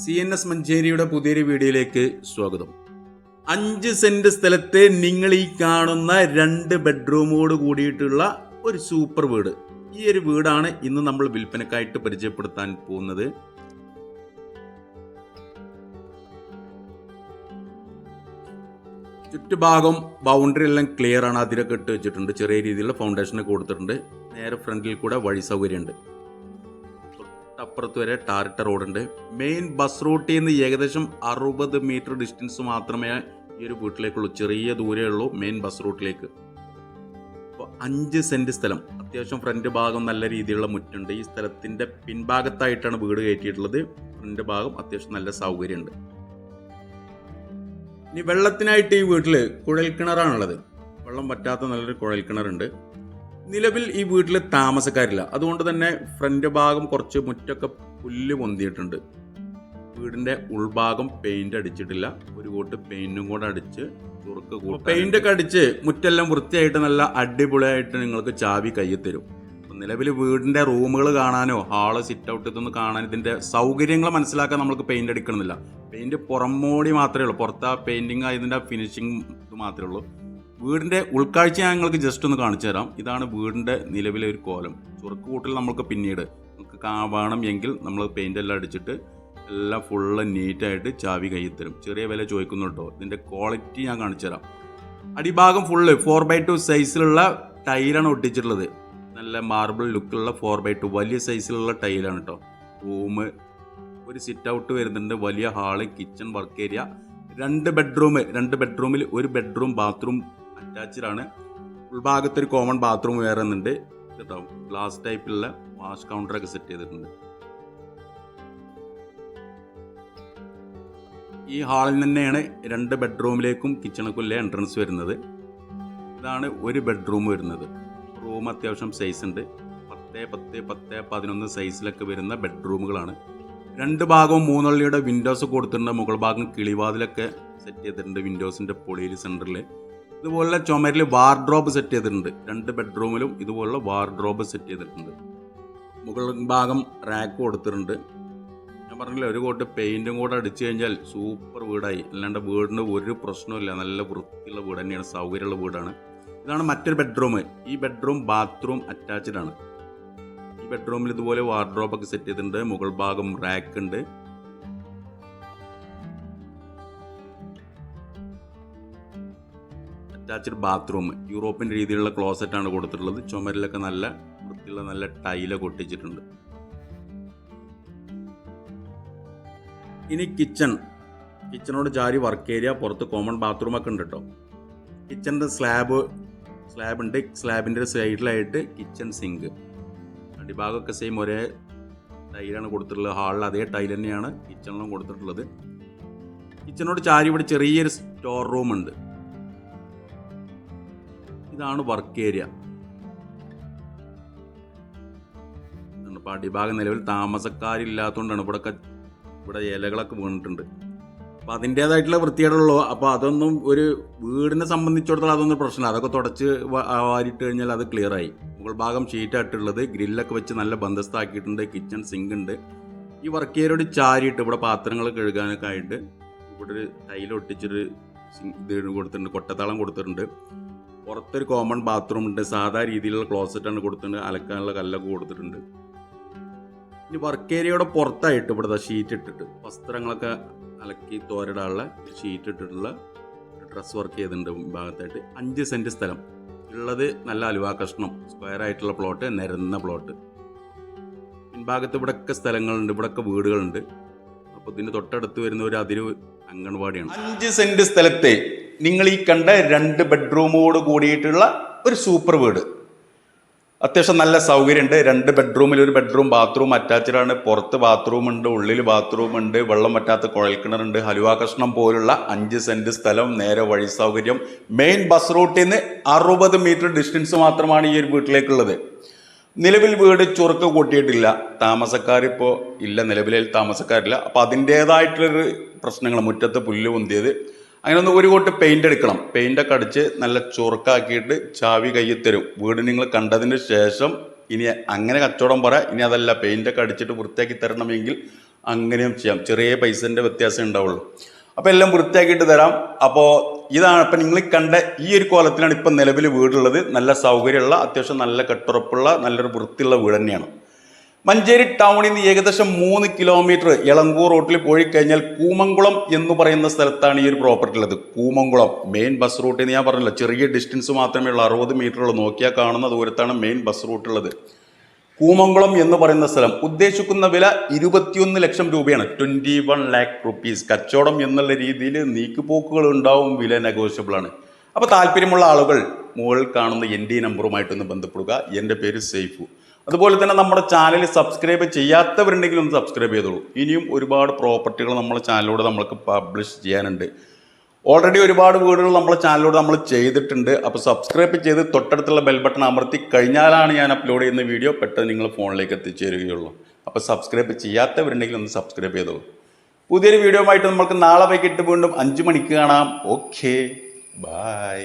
CNS മഞ്ചേരിയുടെ പുതിയൊരു വീഡിയോയിലേക്ക് സ്വാഗതം. 5 സെന്റ് സ്ഥലത്ത് നിങ്ങൾ ഈ കാണുന്ന 2 ബെഡ്റൂമോട് കൂടിയിട്ടുള്ള ഒരു സൂപ്പർ വീട്. ഈ ഒരു വീടാണ് ഇന്ന് നമ്മൾ വിൽപ്പനക്കായിട്ട് പരിചയപ്പെടുത്താൻ പോകുന്നത്. ചുറ്റുഭാഗം ബൗണ്ടറി എല്ലാം ക്ലിയർ ആണ്, അതിരൊക്കെ ഇട്ട് വെച്ചിട്ടുണ്ട്. ചെറിയ രീതിയിലുള്ള ഫൗണ്ടേഷൻ കൊടുത്തിട്ടുണ്ട്. നേരെ ഫ്രണ്ടിൽ കൂടെ വഴി സൗകര്യമുണ്ട്. അപ്പുറത്ത് വരെ ടാറിട്ട റോഡുണ്ട്. മെയിൻ ബസ് റൂട്ടിൽ നിന്ന് ഏകദേശം 60 മീറ്റർ ഡിസ്റ്റൻസ് മാത്രമേ ഈ ഒരു വീട്ടിലേക്കുള്ളൂ. ചെറിയ ദൂരമേ ഉള്ളൂ മെയിൻ ബസ് റൂട്ടിലേക്ക്. അപ്പോൾ 5 സെന്റ് സ്ഥലം, അത്യാവശ്യം ഫ്രണ്ട് ഭാഗം നല്ല രീതിയിലുള്ള മുറ്റുണ്ട്. ഈ സ്ഥലത്തിന്റെ പിൻഭാഗത്തായിട്ടാണ് വീട് കയറ്റിയിട്ടുള്ളത്. ഫ്രണ്ട് ഭാഗം അത്യാവശ്യം നല്ല സൗകര്യമുണ്ട്. ഇനി വെള്ളത്തിനായിട്ട് ഈ വീട്ടിൽ കുഴൽക്കിണറാണുള്ളത്. വെള്ളം പറ്റാത്ത നല്ലൊരു കുഴൽക്കിണറുണ്ട്. നിലവിൽ ഈ വീട്ടിൽ താമസക്കാരില്ല. അതുകൊണ്ട് തന്നെ ഫ്രണ്ട് ഭാഗം കുറച്ച് മുറ്റൊക്കെ പുല്ല് പൊന്തിയിട്ടുണ്ട്. വീടിന്റെ ഉൾഭാഗം പെയിന്റ് അടിച്ചിട്ടില്ല. ഒരു കോട്ട് പെയിന്റും കൂടെ അടിച്ച് ചുറുക്ക് കൂട്ടും. പെയിന്റ് ഒക്കെ അടിച്ച് മുറ്റെല്ലാം വൃത്തിയായിട്ട് നല്ല അടിപൊളിയായിട്ട് നിങ്ങൾക്ക് ചാവി കയ്യിൽ തരും. നിലവിൽ വീടിന്റെ റൂമുകൾ കാണാനോ ഹാള് സിറ്റ് ഔട്ട് ഇതൊന്നും കാണാൻ ഇതിന്റെ സൗകര്യങ്ങൾ മനസ്സിലാക്കാൻ നമ്മൾക്ക് പെയിന്റ് അടിക്കണമെന്നില്ല. പെയിന്റ് പുറമോടി മാത്രമേ ഉള്ളൂ. പുറത്ത് ആ പെയിന്റിങ് ഇതിന്റെ ഫിനിഷിങ് ഇത് മാത്രമേ ഉള്ളൂ. വീടിന്റെ ഉൾക്കാഴ്ച ഞങ്ങൾക്ക് ജസ്റ്റ് ഒന്ന് കാണിച്ചു തരാം. ഇതാണ് വീടിന്റെ നിലവിലെ ഒരു കോലം. ചുറുക്ക് കൂട്ടിൽ നമുക്ക് പിന്നീട് നമുക്ക് വേണം എങ്കിൽ നമ്മൾ പെയിന്റ് എല്ലാം അടിച്ചിട്ട് എല്ലാം ഫുള്ള് നീറ്റായിട്ട് ചാവി കയ്യിൽ തരും. ചെറിയ വില ചോദിക്കുന്നു കേട്ടോ. ഇതിന്റെ ക്വാളിറ്റി ഞാൻ കാണിച്ചു തരാം. അടിഭാഗം ഫുള്ള് 4x2 സൈസിലുള്ള ടൈലാണ് ഒട്ടിച്ചിട്ടുള്ളത്. നല്ല മാർബിൾ ലുക്കിലുള്ള 4x2 വലിയ സൈസിലുള്ള ടൈലാണ് കേട്ടോ. റൂം, ഒരു സിറ്റ് ഔട്ട് വരുന്നുണ്ട്. വലിയ hall, kitchen, work area, 2 bedroom. 2 ബെഡ്റൂമിൽ ഒരു ബെഡ്റൂം ബാത്റൂം അറ്റാച്ച്ഡ് ആണ്. ഉൾഭാഗത്തൊരു കോമൺ ബാത്റൂം വേറെ ഉണ്ട് കേട്ടോ. ഗ്ലാസ് ടൈപ്പിലുള്ള വാഷ് കൗണ്ടറൊക്കെ സെറ്റ് ചെയ്തിട്ടുണ്ട്. ഈ ഹാളിൽ തന്നെയാണ് 2 ബെഡ്റൂമിലേക്കും കിച്ചണക്കുള്ള എൻട്രൻസ് വരുന്നത്. ഇതാണ് ഒരു ബെഡ്റൂം വരുന്നത്. റൂം അത്യാവശ്യം സൈസ് ഉണ്ട്. 10x10x11 സൈസിലൊക്കെ വരുന്ന ബെഡ്റൂമുകളാണ്. 2 ഭാഗവും 3 അള്ളിയുടെ വിൻഡോസ് കൊടുത്തിട്ടുണ്ട്. മുകൾ ഭാഗം കിളിവാതിലൊക്കെ സെറ്റ് ചെയ്തിട്ടുണ്ട്. വിൻഡോസിന്റെ പൊളിയിൽ സെന്ററിൽ ഇതുപോലെ ചുമരിൽ വാർഡ്രോബ് സെറ്റ് ചെയ്തിട്ടുണ്ട്. 2 ബെഡ്റൂമിലും ഇതുപോലുള്ള വാർഡ്രോബ് സെറ്റ് ചെയ്തിട്ടുണ്ട്. മുകൾ ഭാഗം റാക്ക് കൊടുത്തിട്ടുണ്ട്. ഞാൻ പറഞ്ഞില്ല, ഒരു കോട്ട് പെയിന്റും കൂടെ അടിച്ചു കഴിഞ്ഞാൽ സൂപ്പർ വീടായി. അല്ലാണ്ട് വീടിന് ഒരു പ്രശ്നമില്ല. നല്ല വൃത്തിയുള്ള വീട് തന്നെയാണ്, സൗകര്യമുള്ള വീടാണ്. ഇതാണ് മറ്റൊരു ബെഡ്റൂം. ഈ ബെഡ്റൂം ബാത്റൂം അറ്റാച്ച്ഡ് ആണ്. ഈ ബെഡ്റൂമിൽ ഇതുപോലെ വാർഡ്രോബ് ഒക്കെ സെറ്റ് ചെയ്തിട്ടുണ്ട്. മുകൾ ഭാഗം റാക്ക് ഉണ്ട്. അറ്റാച്ച്ഡ് ബാത്റൂം, യൂറോപ്യൻ രീതിയിലുള്ള ക്ലോസറ്റ് ആണ് കൊടുത്തിട്ടുള്ളത്. ചുമരിലൊക്കെ നല്ല വൃത്തിയുള്ള നല്ല ടൈലൊക്കെ ഒട്ടിച്ചിട്ടുണ്ട്. ഇനി കിച്ചണോട് ചാരി വർക്ക് ഏരിയ, പുറത്ത് കോമൺ ബാത്റൂം ഒക്കെ ഉണ്ട് കേട്ടോ. കിച്ചണിന്റെ സ്ലാബ് ഉണ്ട്. സ്ലാബിന്റെ സൈഡിലായിട്ട് കിച്ചൺ സിങ്ക്. അടിഭാഗമൊക്കെ സെയിം ഒരേ ടൈലാണ് കൊടുത്തിട്ടുള്ളത്. ഹാളിൽ അതേ ടൈൽ തന്നെയാണ് കിച്ചണിലും കൊടുത്തിട്ടുള്ളത്. കിച്ചണോട് ചാരി ഇവിടെ ചെറിയൊരു സ്റ്റോർ റൂം ഉണ്ട്. ഇതാണ് വർക്ക് ഏരിയ. അപ്പോൾ അടിഭാഗം നിലവിൽ താമസക്കാരില്ലാത്തതുകൊണ്ടാണ് ഇവിടെ ഇലകളൊക്കെ വീണിട്ടുണ്ട്. അപ്പോൾ അതിൻ്റേതായിട്ടുള്ള വൃത്തികേടുള്ളൂ. അപ്പോൾ അതൊന്നും ഒരു വീടിനെ സംബന്ധിച്ചിടത്തോളം അതൊന്നും പ്രശ്നമില്ല. അതൊക്കെ തുടച്ച് വാരിട്ട് കഴിഞ്ഞാൽ അത് ക്ലിയറായി. മുകൾ ഭാഗം ഷീറ്റായിട്ടുള്ളത്. ഗ്രില്ലൊക്കെ വെച്ച് നല്ല ബന്ധസ്ഥാക്കിയിട്ടുണ്ട്. കിച്ചൺ സിങ്ക് ഉണ്ട്. ഈ വർക്ക് ഏരിയയോട് ചാരിയിട്ട് ഇവിടെ പാത്രങ്ങൾ കഴുകാനൊക്കെ ആയിട്ട് ഇവിടെ ഒരു ടൈലൊട്ടിച്ചൊരു ഇത് കൊടുത്തിട്ടുണ്ട്. കൊട്ടത്താളം കൊടുത്തിട്ടുണ്ട്. പുറത്തൊരു കോമൺ ബാത്റൂം ഉണ്ട്. സാധാ രീതിയിലുള്ള ക്ലോസറ്റാണ് കൊടുത്തിട്ടുണ്ട്. അലക്കാനുള്ള കല്ലൊക്കെ കൊടുത്തിട്ടുണ്ട്. ഇനി വർക്ക് ഏരിയയുടെ പുറത്തായിട്ട് ഇവിടെ ഷീറ്റ് ഇട്ടിട്ട് വസ്ത്രങ്ങളൊക്കെ അലക്കി തോരിടാനുള്ള ഷീറ്റ് ഇട്ടിട്ടുള്ള ഡ്രസ് വർക്ക് ചെയ്തിട്ടുണ്ട്. ഭാഗത്തായിട്ട് 5 സെന്റ് സ്ഥലം ഉള്ളത്. നല്ല അലുവ കഷ്ണം സ്ക്വയർ ആയിട്ടുള്ള പ്ലോട്ട്, നിരന്ന പ്ലോട്ട്. പിൻഭാഗത്ത് ഇവിടെയൊക്കെ സ്ഥലങ്ങളുണ്ട്. ഇവിടെയൊക്കെ വീടുകളുണ്ട്. അപ്പോൾ ഇതിന് തൊട്ടടുത്ത് വരുന്ന ഒരു അതിര് അംഗൻവാടിയാണ്. 5 സെന്റ് സ്ഥലത്തെ നിങ്ങൾ ഈ കണ്ട 2 ബെഡ്റൂമോട് കൂടിയിട്ടുള്ള ഒരു സൂപ്പർ വീട്. അത്യാവശ്യം നല്ല സൗകര്യമുണ്ട്. 2 ബെഡ്റൂമിൽ ഒരു ബെഡ്റൂം ബാത്റൂം അറ്റാച്ച്ഡ് ആണ്. പുറത്ത് ബാത്റൂം ഉണ്ട്, ഉള്ളിൽ ബാത്റൂം ഉണ്ട്, വെള്ളം പറ്റാത്ത കുഴൽക്കിണറുണ്ട്. ഹലുവ കഷ്ണം പോലുള്ള 5 സെന്റ് സ്ഥലം, നേരെ വഴി സൗകര്യം. മെയിൻ ബസ് റൂട്ടിൽ നിന്ന് 60 മീറ്റർ ഡിസ്റ്റൻസ് മാത്രമാണ് ഈ ഒരു വീട്ടിലേക്കുള്ളത്. നിലവിൽ വീട് ചുറുക്ക് കൂട്ടിയിട്ടില്ല. താമസക്കാരിപ്പോൾ ഇല്ല, നിലവിൽ താമസക്കാരില്ല. അപ്പോൾ അതിൻ്റേതായിട്ടുള്ളൊരു പ്രശ്നങ്ങൾ, മുറ്റത്ത് പുല്ല് പൊന്തിയത്, അങ്ങനെ ഒന്ന് ഒരു കോട്ട് പെയിന്റ് എടുക്കണം. പെയിന്റൊക്കെ അടിച്ച് നല്ല ചുറുക്കാക്കിയിട്ട് ചാവി കയ്യിൽ തരും. വീട് നിങ്ങൾ കണ്ടതിന് ശേഷം ഇനി അങ്ങനെ കച്ചവടം പറ. ഇനി അതല്ല, പെയിന്റൊക്കെ അടിച്ചിട്ട് വൃത്തിയാക്കി തരണമെങ്കിൽ അങ്ങനെയും ചെയ്യാം. ചെറിയ പൈസൻ്റെ വ്യത്യാസം ഉണ്ടാവുള്ളൂ. അപ്പോൾ എല്ലാം വൃത്തിയാക്കിയിട്ട് തരാം. അപ്പോൾ ഇതാണ് ഇപ്പം നിങ്ങൾ കണ്ട ഈ ഒരു കോലത്തിലാണ് ഇപ്പം നിലവിൽ വീടുള്ളത്. നല്ല സൗകര്യമുള്ള, അത്യാവശ്യം നല്ല കെട്ടുറപ്പുള്ള, നല്ലൊരു വൃത്തിയുള്ള വീട് തന്നെയാണ്. മഞ്ചേരി ടൗണിൽ നിന്ന് ഏകദേശം 3 കിലോമീറ്റർ എളങ്കൂർ റോട്ടിൽ പോയി കഴിഞ്ഞാൽ കൂമംകുളം എന്ന് പറയുന്ന സ്ഥലത്താണ് ഈ ഒരു പ്രോപ്പർട്ടി ഉള്ളത്. കൂമംകുളം മെയിൻ ബസ് റൂട്ടിൽ നിന്ന് ഞാൻ പറഞ്ഞില്ല, ചെറിയ ഡിസ്റ്റൻസ് മാത്രമേ ഉള്ളൂ, 60 മീറ്റർ ഉള്ളൂ. നോക്കിയാൽ കാണുന്ന ദൂരത്താണ് മെയിൻ ബസ് റൂട്ട് ഉള്ളത്. കൂമംകുളം എന്ന് പറയുന്ന സ്ഥലം ഉദ്ദേശിക്കുന്ന വില 21 ലക്ഷം രൂപയാണ്. 21 lakh rupees. കച്ചവടം എന്നുള്ള രീതിയിൽ നീക്കുപോക്കുകൾ ഉണ്ടാവും, വില നെഗോഷ്യബിൾ ആണ്. അപ്പോൾ താല്പര്യമുള്ള ആളുകൾ മുകളിൽ കാണുന്ന എൻ്റെ നമ്പറുമായിട്ടൊന്ന് ബന്ധപ്പെടുക. എൻ്റെ പേര് സൈഫു. അതുപോലെ തന്നെ നമ്മുടെ ചാനൽ സബ്സ്ക്രൈബ് ചെയ്യാത്തവരുണ്ടെങ്കിൽ ഒന്ന് സബ്സ്ക്രൈബ് ചെയ്തോളൂ. ഇനിയും ഒരുപാട് പ്രോപ്പർട്ടികൾ നമ്മുടെ ചാനലിലൂടെ നമ്മൾക്ക് പബ്ലിഷ് ചെയ്യാനുണ്ട്. ഓൾറെഡി ഒരുപാട് വീടുകൾ നമ്മളെ ചാനലിലൂടെ നമ്മൾ ചെയ്തിട്ടുണ്ട്. അപ്പോൾ സബ്സ്ക്രൈബ് ചെയ്ത് തൊട്ടടുത്തുള്ള ബെൽ ബട്ടൺ അമർത്തി കഴിഞ്ഞാലാണ് ഞാൻ അപ്ലോഡ് ചെയ്യുന്ന വീഡിയോ പെട്ടെന്ന് നിങ്ങൾ ഫോണിലേക്ക് എത്തിച്ചേരുകയുള്ളൂ. അപ്പോൾ സബ്സ്ക്രൈബ് ചെയ്യാത്തവരുണ്ടെങ്കിൽ ഒന്ന് സബ്സ്ക്രൈബ് ചെയ്തോളൂ. പുതിയൊരു വീഡിയോ ആയിട്ട് നമുക്ക് നാളെ വൈകിട്ട് വീണ്ടും 5 മണിക്ക് കാണാം. Okay, by.